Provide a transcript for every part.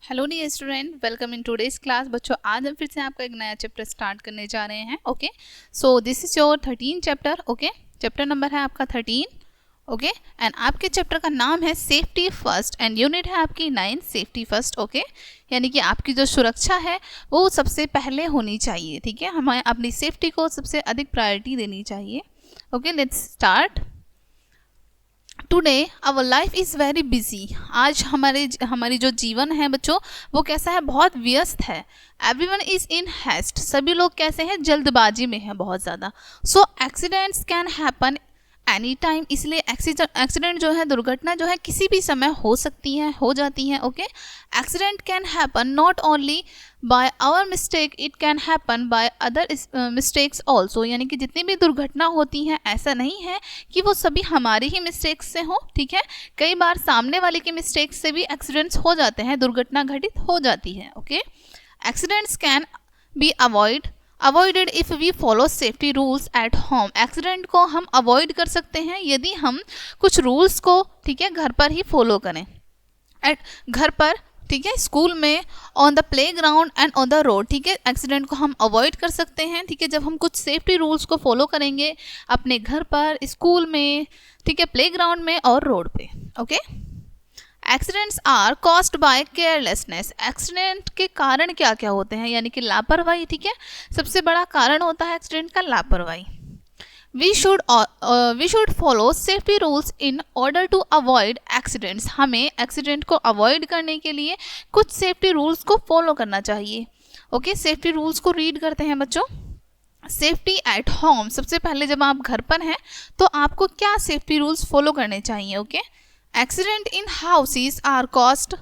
Hello dear student, welcome in today's class. बच्चों, आज हम फिर से आपका एक नया चैप्टर स्टार्ट करने जा रहे हैं। Okay, so this is your 13 chapter. Okay, chapter number है आपका 13। ओके, एंड आपके चैप्टर का नाम है सेफ्टी फर्स्ट एंड यूनिट है आपकी 9 सेफ्टी फर्स्ट। ओके, यानी कि आपकी जो सुरक्षा है वो सबसे पहले होनी चाहिए। ठीक है, हमें अपनी सेफ्टी को सबसे अधिक प्रायोरिटी देनी चाहिए। Okay, let's start. Today our life is very busy. आज हमारी जो जीवन है बच्चों वो कैसा है, बहुत व्यस्त है। एवरीवन इज़ इन हैस्ट, सभी लोग कैसे हैं, जल्दबाजी में है बहुत ज़्यादा। So accidents can happen any time, इसलिए एक्सीडेंट जो है, दुर्घटना जो है किसी भी समय हो सकती है, हो जाती है। Okay, accident can happen not only by our mistake, it can happen by other mistakes also, यानी कि जितनी भी दुर्घटना होती हैं ऐसा नहीं है कि वो सभी हमारी ही मिस्टेक्स से हो। ठीक है, कई बार सामने वाले के मिस्टेक्स से भी एक्सीडेंट्स हो जाते हैं, दुर्घटना घटित हो जाती है। Okay, accidents can be avoided if we follow safety rules at home. Accident को हम अवॉइड कर सकते हैं यदि हम कुछ रूल्स को, ठीक है, घर पर ही फॉलो करें। एट घर पर, ठीक है, स्कूल में, on the play ground and on the road. ठीक है, एक्सीडेंट को हम अवॉइड कर सकते हैं। ठीक है, जब हम कुछ सेफ्टी रूल्स को फॉलो करेंगे अपने घर पर, स्कूल में, ठीक है, प्ले ग्राउंड में और रोड पे। Okay, accidents are caused by carelessness. Accident के कारण क्या क्या होते हैं, यानी कि लापरवाही। ठीक है, सबसे बड़ा कारण होता है एक्सीडेंट का लापरवाही। We should follow safety rules in order to avoid accidents. हमें एक्सीडेंट को अवॉइड करने के लिए कुछ सेफ्टी रूल्स को फॉलो करना चाहिए। ओके, सेफ्टी रूल्स को रीड करते हैं बच्चों। सेफ्टी एट होम, सबसे पहले जब आप घर पर हैं तो आपको क्या सेफ्टी रूल्स फॉलो करने चाहिए। Okay, accident in houses are caused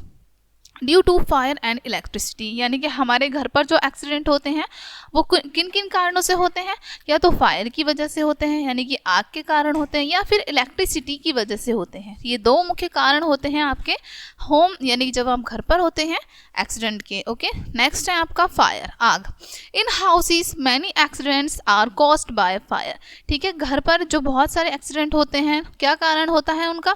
due to fire and electricity, यानी कि हमारे घर पर जो एक्सीडेंट होते हैं वो किन किन कारणों से होते हैं, या तो फायर की वजह से होते हैं, यानी कि आग के कारण होते हैं, या फिर इलेक्ट्रिसिटी की वजह से होते हैं। ये दो मुख्य कारण होते हैं आपके होम, यानी कि जब आप घर पर होते हैं एक्सीडेंट के। ओके, नेक्स्ट है आपका फायर, आग। In houses many accidents are caused by fire. ठीक है, घर पर जो बहुत सारे एक्सीडेंट होते हैं, क्या कारण होता है उनका,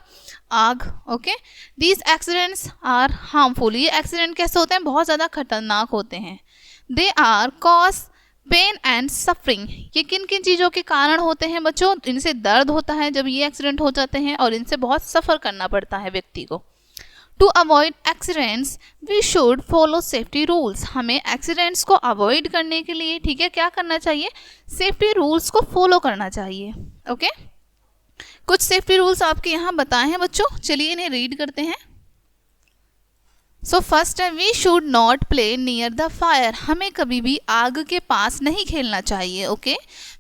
आग। Okay, these accidents are harmful. ये एक्सीडेंट कैसे होते हैं, बहुत ज़्यादा खतरनाक होते हैं। They are cause pain and suffering. ये किन किन चीज़ों के कारण होते हैं बच्चों, इनसे दर्द होता है जब ये एक्सीडेंट हो जाते हैं, और इनसे बहुत सफ़र करना पड़ता है व्यक्ति को। To avoid accidents we should follow safety rules. हमें एक्सीडेंट्स को अवॉइड करने के लिए, ठीक है, क्या करना चाहिए, सेफ्टी रूल्स को फॉलो करना चाहिए। ओके, कुछ सेफ्टी रूल्स आपके यहाँ बताए हैं बच्चों, चलिए इन्हें रीड करते हैं। सो फर्स्ट है, we should not play near the fire. हमें कभी भी आग के पास नहीं खेलना चाहिए। Okay,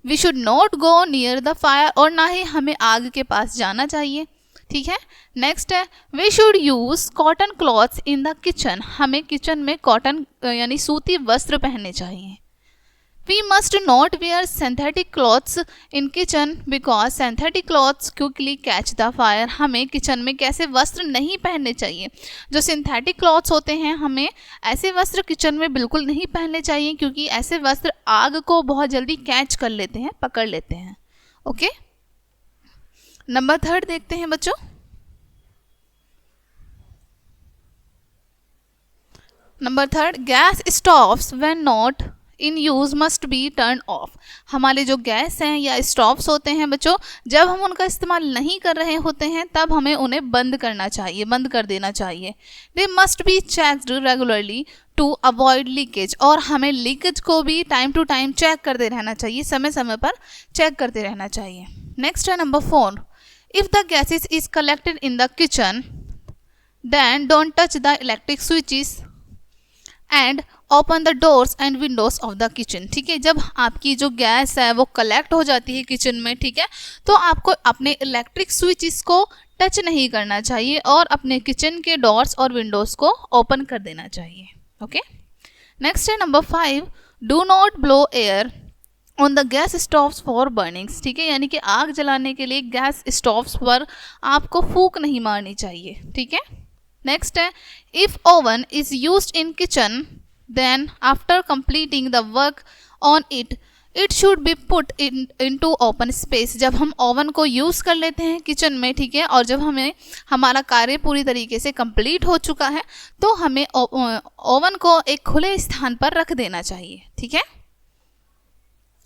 we should not go near the fire, और ना ही हमें आग के पास जाना चाहिए। ठीक है, नेक्स्ट है, we should use cotton clothes in the kitchen. हमें किचन में कॉटन यानी सूती वस्त्र पहनने चाहिए। We must not wear synthetic clothes in kitchen because synthetic clothes quickly catch the fire. हमें किचन में कैसे वस्त्र नहीं पहनने चाहिए, जो सिंथेटिक क्लॉथ्स होते हैं, हमें ऐसे वस्त्र किचन में बिल्कुल नहीं पहनने चाहिए, क्योंकि ऐसे वस्त्र आग को बहुत जल्दी कैच कर लेते हैं, पकड़ लेते हैं। ओके, नंबर 3 देखते हैं बच्चों। Number 3, gas stoves when not in use must be turn of. हमारे जो गैस हैं या स्टोव्स होते हैं बच्चों, जब हम उनका इस्तेमाल नहीं कर रहे होते हैं तब हमें उन्हें बंद करना चाहिए, बंद कर देना चाहिए। They must be checked regularly to avoid leakage, और हमें लीकेज को भी टाइम टू टाइम चेक करते रहना चाहिए, समय समय पर चेक करते रहना चाहिए। नेक्स्ट है number 4, if the gases is collected in the kitchen then don't touch the electric switches and open the doors and windows of the kitchen. ठीक है, जब आपकी जो गैस है वो कलेक्ट हो जाती है किचन में, ठीक है, तो आपको अपने इलेक्ट्रिक स्विचेस को टच नहीं करना चाहिए और अपने किचन के डोर्स और विंडोज को ओपन कर देना चाहिए। ओके, नेक्स्ट है number 5, do not blow air on the gas stoves for burnings. ठीक है, यानी कि आग जलाने के लिए गैस स्टोव्स पर आपको फूंक नहीं मारनी चाहिए। ठीक है, नेक्स्ट है, if oven is used in kitchen then after completing the work on it it should be put into open space. जब हम ओवन को यूज़ कर लेते हैं किचन में, ठीक है, और जब हमें हमारा कार्य पूरी तरीके से कंप्लीट हो चुका है तो हमें ओवन को एक खुले स्थान पर रख देना चाहिए, ठीक है।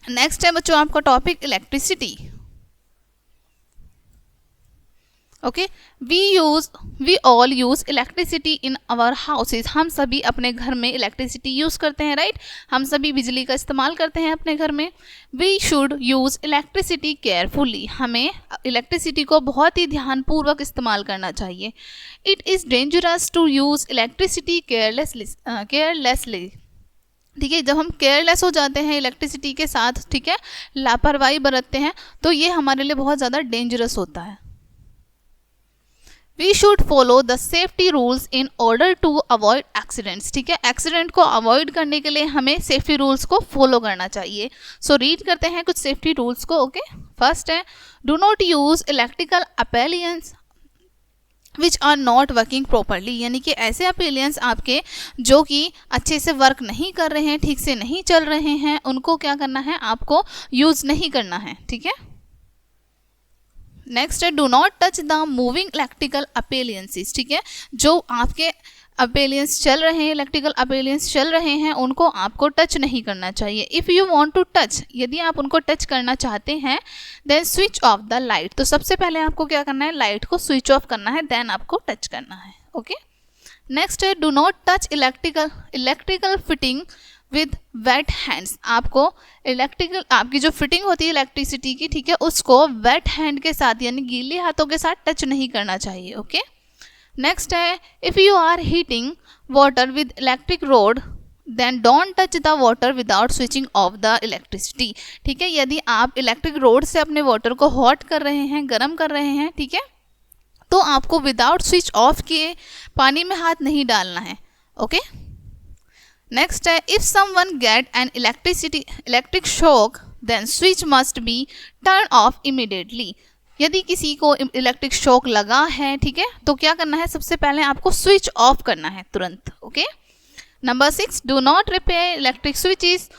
नेक्स्ट है बच्चों आपका topic electricity. Okay, we all use electricity in our houses. हम सभी अपने घर में इलेक्ट्रिसिटी यूज़ करते हैं, राइट। हम सभी बिजली का इस्तेमाल करते हैं अपने घर में। We should use electricity carefully. हमें इलेक्ट्रिसिटी को बहुत ही ध्यानपूर्वक इस्तेमाल करना चाहिए। It is dangerous to use electricity carelessly. ठीक है, जब हम केयरलेस हो जाते हैं इलेक्ट्रिसिटी के साथ, ठीक है, लापरवाही बरतते हैं, तो ये हमारे लिए बहुत ज़्यादा डेंजरस होता है। We should follow the safety rules in order to avoid accidents. ठीक है, एक्सीडेंट को अवॉइड करने के लिए हमें सेफ्टी रूल्स को फॉलो करना चाहिए। सो रीड करते हैं कुछ सेफ्टी रूल्स को। ओके, फर्स्ट है, do not use electrical appliances which are not working properly. यानी कि ऐसे अपेलियंस आपके जो कि अच्छे से वर्क नहीं कर रहे हैं, ठीक से नहीं चल रहे हैं, उनको क्या करना है, आपको यूज़ नहीं करना है, ठीक है। नेक्स्ट है, do not touch the moving electrical appliances. ठीक है, जो आपके अपेलियंस चल रहे हैं, इलेक्ट्रिकल अपेलियंस चल रहे हैं, उनको आपको टच नहीं करना चाहिए। If you want to touch, यदि आप उनको टच करना चाहते हैं, then switch off the light. तो सबसे पहले आपको क्या करना है, लाइट को स्विच ऑफ करना है, देन आपको टच करना है। ओके, नेक्स्ट है, do not touch electrical fitting with weight hands. आपको आपकी जो फिटिंग होती है इलेक्ट्रिसिटी की, ठीक है, उसको वेट हैंड के साथ यानी गीले हाथों के साथ टच नहीं करना चाहिए। ओके, नेक्स्ट है, if you are heating water with electric rod then don't touch the water without switching off the electricity. ठीक है, यदि आप इलेक्ट्रिक रोड से अपने वाटर को हॉट कर रहे हैं, गर्म कर रहे हैं, ठीक है, तो आपको विदाउट स्विच ऑफ किए पानी में हाथ नहीं डालना है। ओके, नेक्स्ट है, if someone get an electric shock then switch must be turn off immediately. यदि किसी को इलेक्ट्रिक शॉक लगा है, ठीक है, तो क्या करना है, सबसे पहले आपको स्विच ऑफ करना है तुरंत। Okay, number 6, do not repair electric switches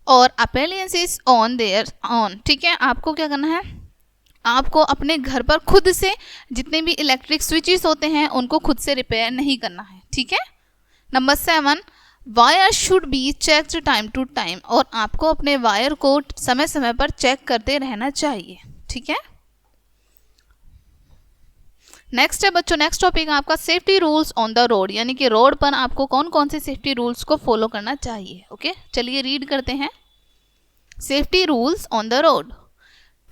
और अपेलियंसेस ऑन देयर ऑन। ठीक है, आपको क्या करना है, आपको अपने घर पर खुद से जितने भी इलेक्ट्रिक स्विचेस होते हैं उनको खुद से रिपेयर नहीं करना है। ठीक है, number 7, wire should be checked time to time. और आपको अपने वायर को समय समय पर चेक करते रहना चाहिए। ठीक है, नेक्स्ट है बच्चों, नेक्स्ट टॉपिक आपका safety rules on the road. यानी कि रोड पर आपको कौन कौन से सेफ्टी रूल्स को फॉलो करना चाहिए। ओके, चलिए रीड करते हैं। Safety rules on the road.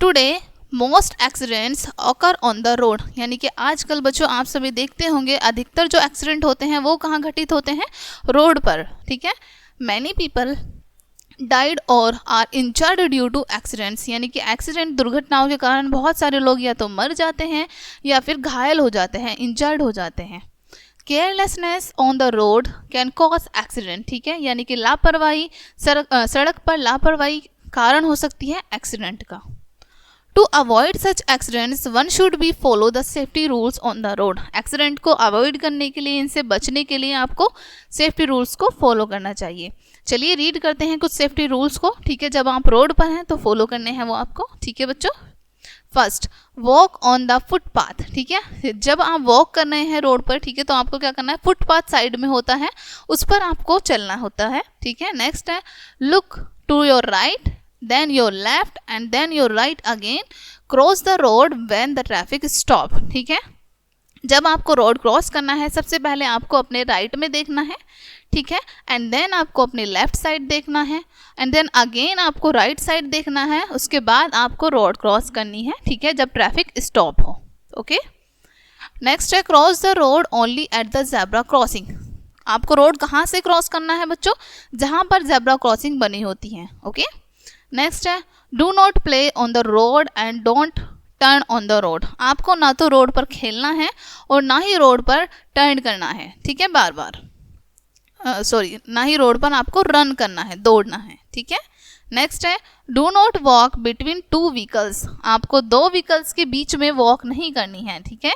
Today most accidents occur on the road. यानी कि आजकल बच्चों आप सभी देखते होंगे अधिकतर जो एक्सीडेंट होते हैं वो कहाँ घटित होते हैं, रोड पर। ठीक है, many people died or are injured due to accidents. यानी कि एक्सीडेंट, दुर्घटनाओं के कारण बहुत सारे लोग या तो मर जाते हैं या फिर घायल हो जाते हैं, इंजर्ड हो जाते हैं। Carelessness on the road can cause accident. ठीक है, यानी कि लापरवाही, सड़क पर लापरवाही कारण हो सकती है एक्सीडेंट का। To avoid such accidents one should be follow the safety rules on the road. Accident को अवॉइड करने के लिए, इनसे बचने के लिए आपको सेफ्टी रूल्स को फॉलो करना चाहिए। चलिए रीड करते हैं कुछ सेफ्टी रूल्स को। ठीक है, जब आप रोड पर हैं तो फॉलो करने हैं वो आपको। ठीक है बच्चों, first, walk on the footpath. ठीक है, जब आप वॉक कर रहे हैं रोड पर, ठीक है, तो आपको क्या करना है, फुटपाथ साइड में होता है, उस पर आपको चलना होता है। ठीक है, नेक्स्ट है, look to your right then your left and then your right again, cross the road when the traffic stop। ठीक है, जब आपको रोड क्रॉस करना है सबसे पहले आपको अपने राइट में देखना है, ठीक है, एंड देन आपको अपने लेफ्ट साइड देखना है, एंड देन अगेन आपको राइट साइड देखना है, उसके बाद आपको रोड क्रॉस करनी है। ठीक है, जब ट्रैफिक स्टॉप हो। ओके, नेक्स्ट है, cross the road only at the zebra crossing. आपको रोड कहाँ से क्रॉस करना है बच्चों, जहाँ पर ज़ेब्रा क्रॉसिंग बनी होती है। ओके, नेक्स्ट है, do not play on the road and don't turn on the road. आपको ना तो रोड पर खेलना है और ना ही रोड पर टर्न करना है। ठीक है, बार बार ना ही रोड पर आपको रन करना है, दौड़ना है। ठीक है, नेक्स्ट है, do not walk between two vehicles. आपको दो व्हीकल्स के बीच में वॉक नहीं करनी है। ठीक है,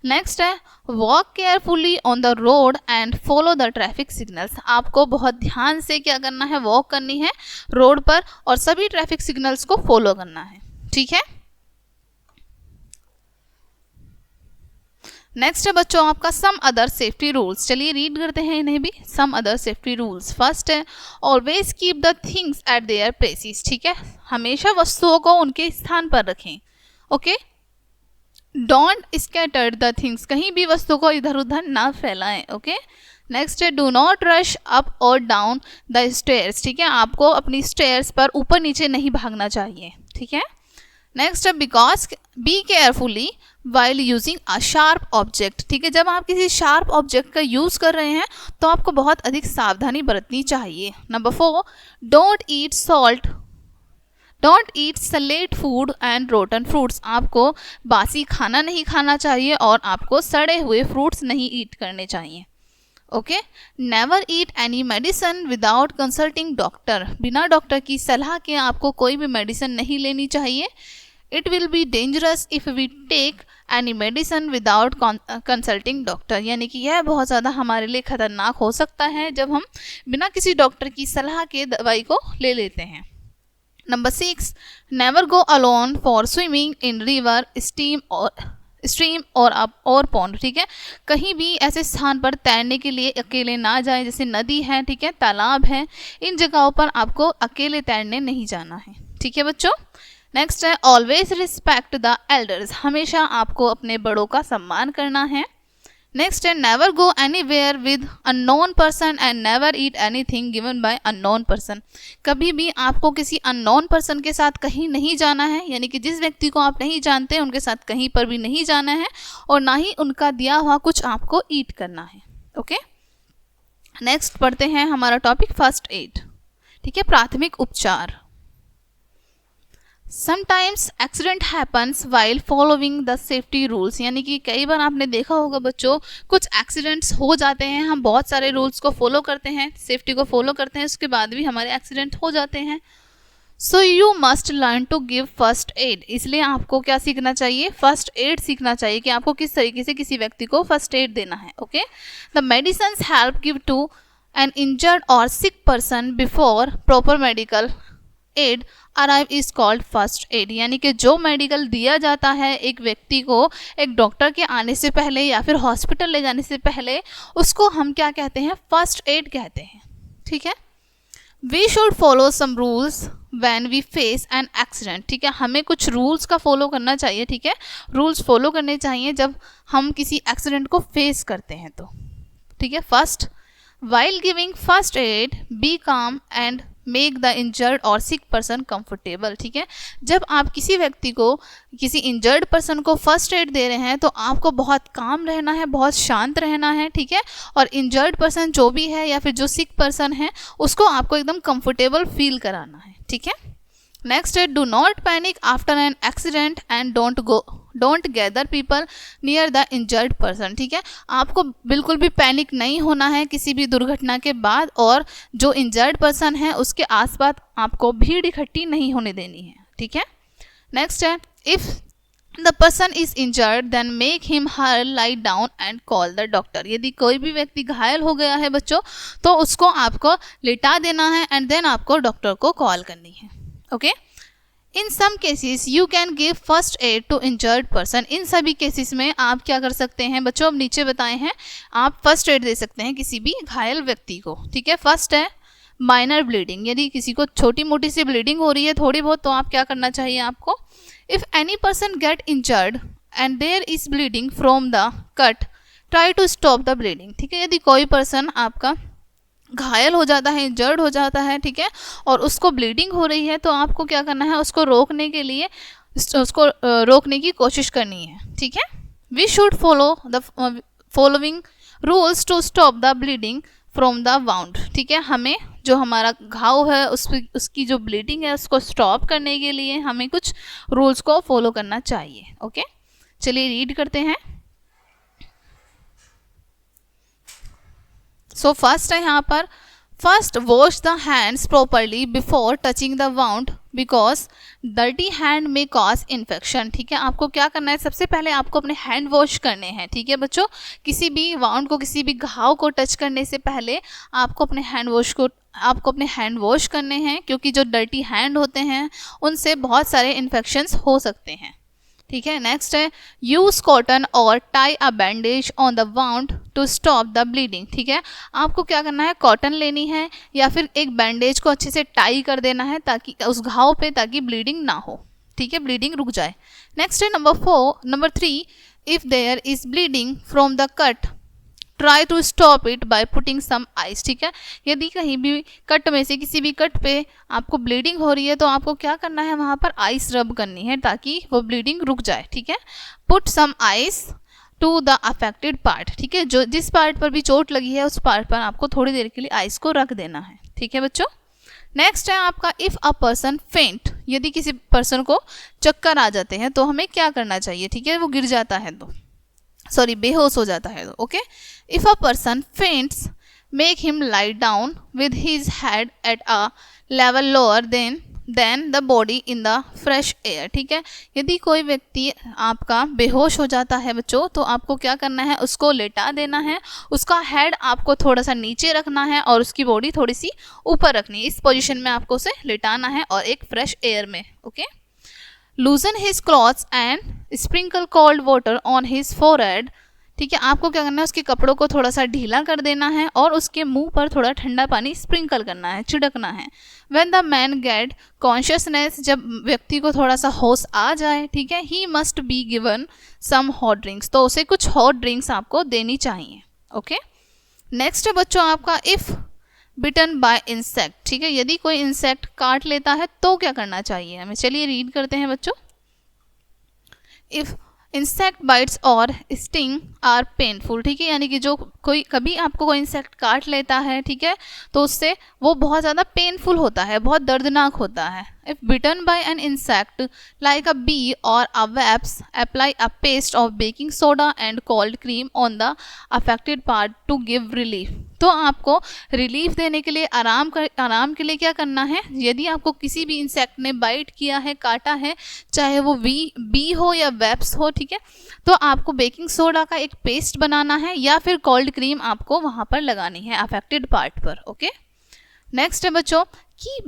नेक्स्ट है walk carefully on the road and follow the traffic signals. आपको बहुत ध्यान से क्या करना है, वॉक करनी है रोड पर और सभी ट्रैफिक सिग्नल्स को फॉलो करना है, ठीक है। नेक्स्ट है बच्चों आपका सम अदर सेफ्टी रूल्स। चलिए रीड करते हैं इन्हें भी। Some other safety rules, first है always keep the things at their places, ठीक है, हमेशा वस्तुओं को उनके स्थान पर रखें, okay. Don't scatter the things, कहीं भी वस्तु को इधर उधर ना फैलाएं, ओके। नेक्स्ट है डू नॉट रश अप और डाउन द स्टेयर्स, ठीक है, आपको अपनी स्टेयर्स पर ऊपर नीचे नहीं भागना चाहिए, ठीक है। नेक्स्ट है because be carefully while using a sharp object, ठीक है, जब आप किसी शार्प ऑब्जेक्ट का यूज़ कर रहे हैं तो आपको बहुत अधिक सावधानी बरतनी चाहिए। Number 4 don't eat salt, don't eat slate food and rotten fruits, आपको बासी खाना नहीं खाना चाहिए और आपको सड़े हुए फ्रूट्स नहीं ईट करने चाहिए, okay. Never eat any medicine without consulting doctor, बिना डॉक्टर की सलाह के आपको कोई भी मेडिसिन नहीं लेनी चाहिए। It will be dangerous if we take any medicine without consulting doctor, यानी कि यह बहुत ज़्यादा हमारे लिए ख़तरनाक हो सकता है जब हम बिना किसी डॉक्टर की सलाह के दवाई को ले लेते हैं। Number 6 never go alone for swimming in river stream और पॉन्ड, ठीक है, कहीं भी ऐसे स्थान पर तैरने के लिए अकेले ना जाएं, जैसे नदी है, ठीक है, तालाब है, इन जगहों पर आपको अकेले तैरने नहीं जाना है, ठीक है बच्चों। नेक्स्ट है ऑलवेज रिस्पेक्ट द एल्डर्स, हमेशा आपको अपने बड़ों का सम्मान करना है। नेक्स्ट है never go anywhere with unknown person and never eat anything given by unknown person, कभी भी आपको किसी अननोन पर्सन के साथ कहीं नहीं जाना है, यानी कि जिस व्यक्ति को आप नहीं जानते उनके साथ कहीं पर भी नहीं जाना है और ना ही उनका दिया हुआ कुछ आपको ईट करना है, ओके। नेक्स्ट पढ़ते हैं हमारा टॉपिक फर्स्ट एड, ठीक है, प्राथमिक उपचार। Sometimes accident happens while following the safety rules, यानी कि कई बार आपने देखा होगा बच्चों कुछ एक्सीडेंट्स हो जाते हैं, हम बहुत सारे रूल्स को फॉलो करते हैं, सेफ्टी को फॉलो करते हैं, उसके बाद भी हमारे एक्सीडेंट हो जाते हैं। So you must learn to give first aid, इसलिए आपको क्या सीखना चाहिए, फर्स्ट एड सीखना चाहिए कि आपको किस तरीके से किसी व्यक्ति को फर्स्ट एड देना है, okay. The medicines help give to an injured or sick person before proper medical aid arrive is called first aid, यानी कि जो मेडिकल दिया जाता है एक व्यक्ति को एक डॉक्टर के आने से पहले या फिर हॉस्पिटल ले जाने से पहले, उसको हम क्या कहते हैं, फर्स्ट एड कहते हैं, ठीक है। We should follow some rules when we face an accident, ठीक है, हमें कुछ रूल्स का फॉलो करना चाहिए, ठीक है, रूल्स फॉलो करने चाहिए जब हम किसी एक्सीडेंट को फेस करते हैं तो, ठीक है। First while giving first aid be calm and make the injured or sick person comfortable, ठीक है, जब आप किसी व्यक्ति को, किसी इंजर्ड पर्सन को फर्स्ट एड दे रहे हैं तो आपको बहुत काम रहना है, बहुत शांत रहना है, ठीक है, और इंजर्ड पर्सन जो भी है या फिर जो सिक पर्सन है उसको आपको एकदम कंफर्टेबल फील कराना है, ठीक है। नेक्स्ट है do not panic after an accident and don't gather people near the injured person, ठीक है, आपको बिल्कुल भी पैनिक नहीं होना है किसी भी दुर्घटना के बाद, और जो इंजर्ड पर्सन है उसके आसपास आपको भीड़ इकट्ठी नहीं होने देनी है, ठीक है। नेक्स्ट है if the person is injured then make him her lie down and call the doctor, यदि कोई भी व्यक्ति घायल हो गया है बच्चों तो उसको आपको लिटा देना है एंड देन आपको डॉक्टर को कॉल करनी है, okay. In some cases you can give first aid to injured person, इन सभी केसेस में आप क्या कर सकते हैं बच्चों, अब नीचे बताए हैं, आप फर्स्ट एड दे सकते हैं किसी भी घायल व्यक्ति को, ठीक है। फर्स्ट है माइनर ब्लीडिंग, यदि किसी को छोटी मोटी सी ब्लीडिंग हो रही है थोड़ी बहुत तो आप क्या करना चाहिए आपको, if any person get injured and there is bleeding from the cut try to stop the bleeding, ठीक है, यदि कोई पर्सन आपका घायल हो जाता है, इंजर्ड हो जाता है, ठीक है, और उसको ब्लीडिंग हो रही है तो आपको क्या करना है, उसको रोकने के लिए उसको रोकने की कोशिश करनी है, ठीक है। We should follow the following rules to stop the bleeding from the wound, ठीक है, हमें जो हमारा घाव है उसकी जो ब्लीडिंग है उसको स्टॉप करने के लिए हमें कुछ रूल्स को फॉलो करना चाहिए, ओके। चलिए रीड करते हैं। सो फर्स्ट है यहाँ पर first wash the hands properly before touching the wound because dirty hand में कॉज इन्फेक्शन। ठीक है, आपको क्या करना है, सबसे पहले आपको अपने हैंड वॉश करने हैं। ठीक है बच्चों, किसी भी वाउंड को, किसी भी घाव को टच करने से पहले आपको अपने हैंड वॉश करने हैं, क्योंकि जो डर्टी हैंड होते हैं उनसे बहुत सारे इन्फेक्शंस हो सकते हैं। ठीक है, नेक्स्ट है यूज कॉटन और tie a bandage on the wound to stop the bleeding. ठीक है, आपको क्या करना है, कॉटन लेनी है या फिर एक बैंडेज को अच्छे से टाई कर देना है ताकि उस घाव पे, ताकि ब्लीडिंग ना हो। ठीक है, ब्लीडिंग रुक जाए। नेक्स्ट है number 3, if there is bleeding from the cut try to stop it by putting some ice. ठीक है, यदि कहीं भी कट में से, किसी भी कट पे आपको ब्लीडिंग हो रही है तो आपको क्या करना है, वहाँ पर आइस रब करनी है ताकि वो ब्लीडिंग रुक जाए। ठीक है, put some ice to the affected part. ठीक है, जो जिस पार्ट पर भी चोट लगी है उस पार्ट पर आपको थोड़ी देर के लिए आइस को रख देना है। ठीक है बच्चों, नेक्स्ट है आपका इफ़ अ पर्सन फेंट, यदि किसी पर्सन को चक्कर आ जाते हैं तो हमें क्या करना चाहिए। ठीक है, वो गिर जाता है तो, सॉरी बेहोश हो जाता है तो, okay. If a person फेंट्स make him lie down with his head at a level lower than the body in the fresh air. ठीक है, यदि कोई व्यक्ति आपका बेहोश हो जाता है बच्चों, तो आपको क्या करना है, उसको लेटा देना है, उसका हेड आपको थोड़ा सा नीचे रखना है और उसकी बॉडी थोड़ी सी ऊपर रखनी है। इस पोजीशन में आपको उसे लेटाना है और एक फ्रेश एयर में, okay. लूजन his clothes and sprinkle cold water on his forehead. ठीक है, आपको क्या करना है, उसके कपड़ों को थोड़ा सा ढीला कर देना है और उसके मुंह पर थोड़ा ठंडा पानी स्प्रिंकल करना है, छिड़कना है। When the man get consciousness, जब व्यक्ति को थोड़ा सा होश आ जाए, ठीक है, he must be given some hot drinks, तो उसे कुछ हॉट ड्रिंक्स आपको देनी चाहिए, ओके। नेक्स्ट है बच्चों आपका इफ़ बिटन बाय इंसेक्ट। ठीक है, यदि कोई इंसेक्ट काट लेता है तो क्या करना चाहिए हमें, चलिए रीड करते हैं बच्चों। इफ़ इंसेक्ट बाइट्स और स्टिंग आर पेनफुल। ठीक है, यानी कि जो कोई कभी आपको कोई इंसेक्ट काट लेता है, ठीक है, तो उससे वो बहुत ज़्यादा पेनफुल होता है, बहुत दर्दनाक होता है। If bitten by an insect like a bee or a वेब्स apply a paste of baking soda and cold cream on the affected part to give relief. तो आपको रिलीफ देने के लिए, आराम के लिए क्या करना है, यदि आपको किसी भी इंसेक्ट ने बाइट किया है, काटा है, चाहे वो बी हो या वेब्स हो, ठीक है, तो आपको बेकिंग सोडा का एक पेस्ट बनाना है या फिर कोल्ड क्रीम आपको वहाँ पर लगानी है अफेक्टेड पार्ट पर, ओके। नेक्स्ट है बच्चों keep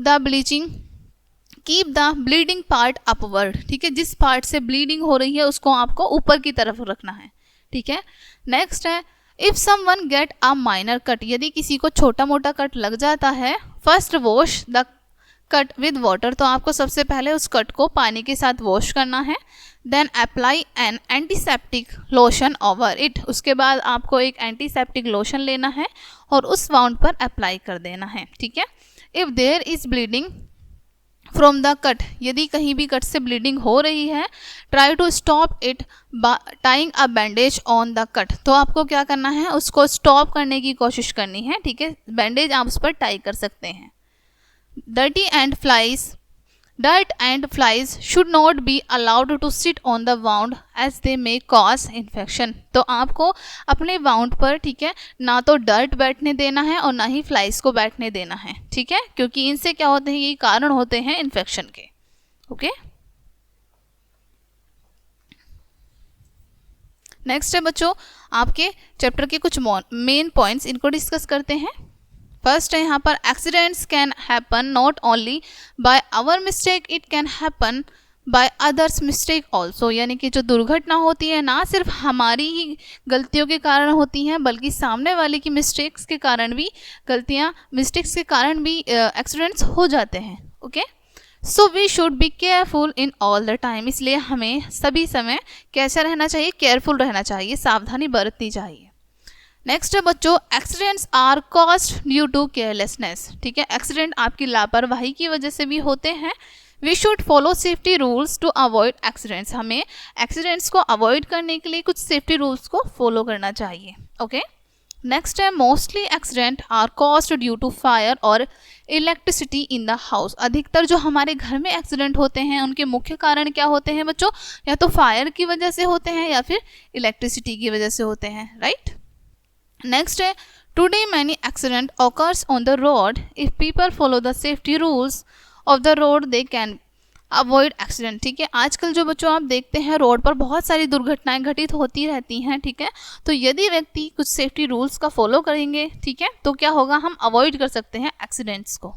the bleeding part upward. ठीक है, जिस पार्ट से ब्लीडिंग हो रही है उसको आपको ऊपर की तरफ रखना है, ठीक है। नेक्स्ट है if someone get a minor cut, यदि किसी को छोटा मोटा कट लग जाता है, first wash the cut with water, तो आपको सबसे पहले उस कट को पानी के साथ वॉश करना है। Then apply an antiseptic lotion over it, उसके बाद आपको एक एंटीसेप्टिक लोशन लेना है और उस वाउंड पर अप्लाई कर देना है, ठीक है। If there is bleeding from the cut, यदि कहीं भी कट से ब्लीडिंग हो रही है, try to stop it tying a bandage on the cut, तो आपको क्या करना है, उसको स्टॉप करने की कोशिश करनी है, ठीक है, बैंडेज आप उस पर टाई कर सकते हैं। Dirt and flies should not be allowed to sit on the wound as they may cause infection, तो आपको अपने वाउंड पर, ठीक है, ना तो डर्ट बैठने देना है और ना ही फ्लाइज को बैठने देना है, ठीक है, क्योंकि इनसे क्या होते हैं, ये कारण होते हैं इन्फेक्शन के, ओके। नेक्स्ट है बच्चों आपके चैप्टर के कुछ मेन पॉइंट्स, इनको डिस्कस करते हैं। फर्स्ट है यहाँ पर accidents can happen not only by our mistake, it can happen by others mistake also, यानी कि जो दुर्घटना होती है ना सिर्फ हमारी ही गलतियों के कारण होती हैं, बल्कि सामने वाले की मिस्टेक्स के कारण भी एक्सीडेंट्स हो जाते हैं, okay. So we should be careful in all the time, इसलिए हमें सभी समय कैसा रहना चाहिए, केयरफुल रहना चाहिए, सावधानी बरतनी चाहिए। नेक्स्ट है बच्चों accidents are caused due to carelessness, ठीक है, एक्सीडेंट आपकी लापरवाही की वजह से भी होते हैं। We should follow safety rules to avoid accidents, हमें एक्सीडेंट्स को अवॉइड करने के लिए कुछ सेफ्टी रूल्स को फॉलो करना चाहिए, ओके। नेक्स्ट है mostly accident are caused due to fire और इलेक्ट्रिसिटी इन द हाउस, अधिकतर जो हमारे घर में एक्सीडेंट होते हैं उनके मुख्य कारण क्या होते हैं बच्चों, या तो फायर की वजह से होते हैं या फिर इलेक्ट्रिसिटी की वजह से होते हैं, राइट। नेक्स्ट है today many accident occurs on the road. If people follow the safety rules of the road they can avoid accident. ठीक है, आजकल जो बच्चों आप देखते हैं रोड पर बहुत सारी दुर्घटनाएं घटित होती रहती हैं. ठीक है, तो यदि व्यक्ति कुछ सेफ्टी रूल्स का फॉलो करेंगे, ठीक है, तो क्या होगा, हम अवॉइड कर सकते हैं एक्सीडेंट्स को.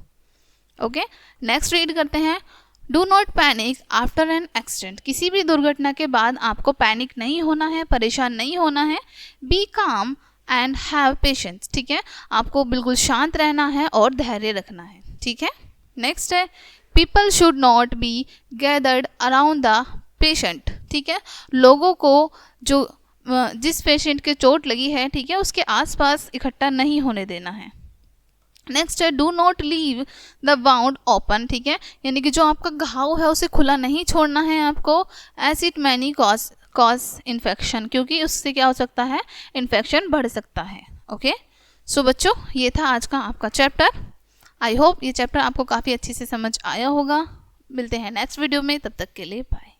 ओके, नेक्स्ट रीड करते हैं. Do not panic after an accident. किसी भी दुर्घटना के बाद आपको पैनिक नहीं होना है, परेशान नहीं होना है. B calm and have patience. ठीक है, आपको बिल्कुल शांत रहना है और धैर्य रखना है. ठीक है, नेक्स्ट है people should not be gathered around the patient. ठीक है, लोगों को जो जिस पेशेंट के चोट लगी है, ठीक है, उसके आसपास इकट्ठा नहीं होने देना है. नेक्स्ट है do not leave the wound open. ठीक है, यानी कि जो आपका घाव है उसे खुला नहीं छोड़ना है आपको. As it many cause infection, क्योंकि उससे क्या हो सकता है, इन्फेक्शन बढ़ सकता है. ओके, सो बच्चों ये था आज का आपका चैप्टर. आई होप ये चैप्टर आपको काफ़ी अच्छे से समझ आया होगा. मिलते हैं नेक्स्ट वीडियो में, तब तक के लिए बाय.